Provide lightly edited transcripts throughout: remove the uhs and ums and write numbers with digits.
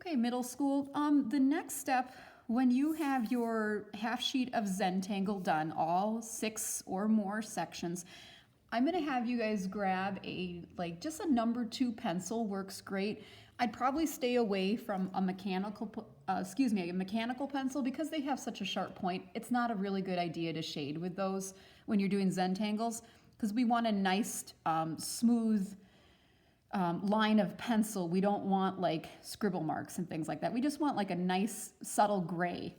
Okay, middle school. The next step, when you have your half sheet of Zentangle done, all 6 or more sections, I'm gonna have you guys grab just a number 2 pencil works great. I'd probably stay away from a mechanical pencil because they have such a sharp point. It's not a really good idea to shade with those when you're doing Zentangles because we want a nice, smooth, line of pencil. We don't want like scribble marks and things like that. We just want like a nice subtle gray.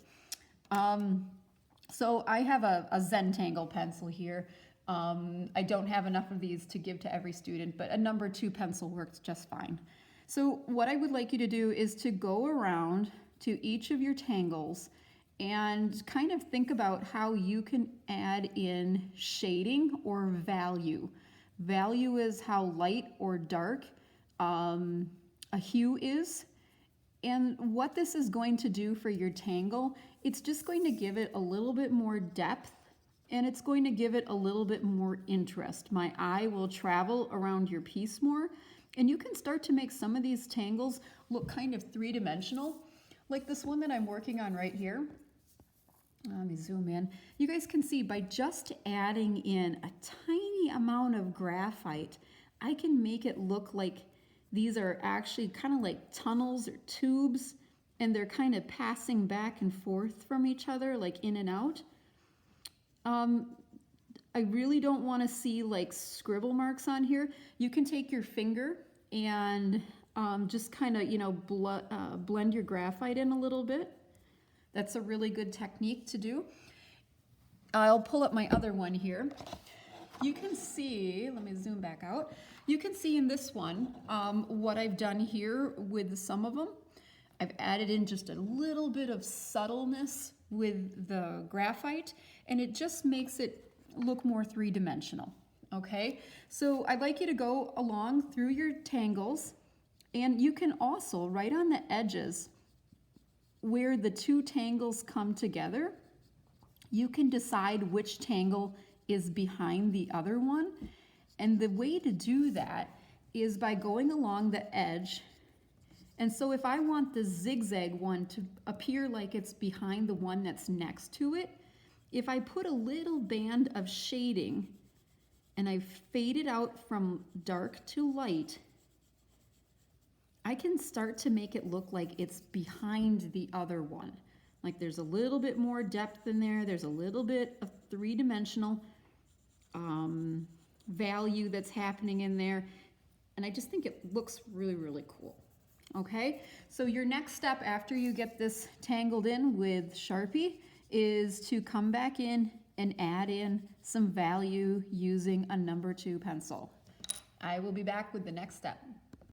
So I have a Zentangle pencil here. I don't have enough of these to give to every student, but a number 2 pencil works just fine. So what I would like you to do is to go around to each of your tangles and kind of think about how you can add in shading or value. Value is how light or dark a hue is. And what this is going to do for your tangle, it's just going to give it a little bit more depth and it's going to give it a little bit more interest. My eye will travel around your piece more and you can start to make some of these tangles look kind of 3-dimensional. Like this one that I'm working on right here. Let me zoom in. You guys can see by just adding in a tiny amount of graphite, I can make it look like these are actually kind of like tunnels or tubes, and they're kind of passing back and forth from each other, like in and out. I really don't want to see like scribble marks on here. You can take your finger and just kind of, blend your graphite in a little bit. That's a really good technique to do. I'll pull up my other one here. You can see, let me zoom back out. You can see in this one what I've done here with some of them. I've added in just a little bit of subtleness with the graphite, and it just makes it look more 3-dimensional, okay? So I'd like you to go along through your tangles, and you can also, right on the edges, where the 2 tangles come together, you can decide which tangle is behind the other one. And the way to do that is by going along the edge. And so if I want the zigzag one to appear like it's behind the one that's next to it, if I put a little band of shading and I fade it out from dark to light, I can start to make it look like it's behind the other one. Like there's a little bit more depth in there. There's a little bit of 3-dimensional value that's happening in there. And I just think it looks really, really cool. Okay, so your next step after you get this tangled in with Sharpie is to come back in and add in some value using a number 2 pencil. I will be back with the next step.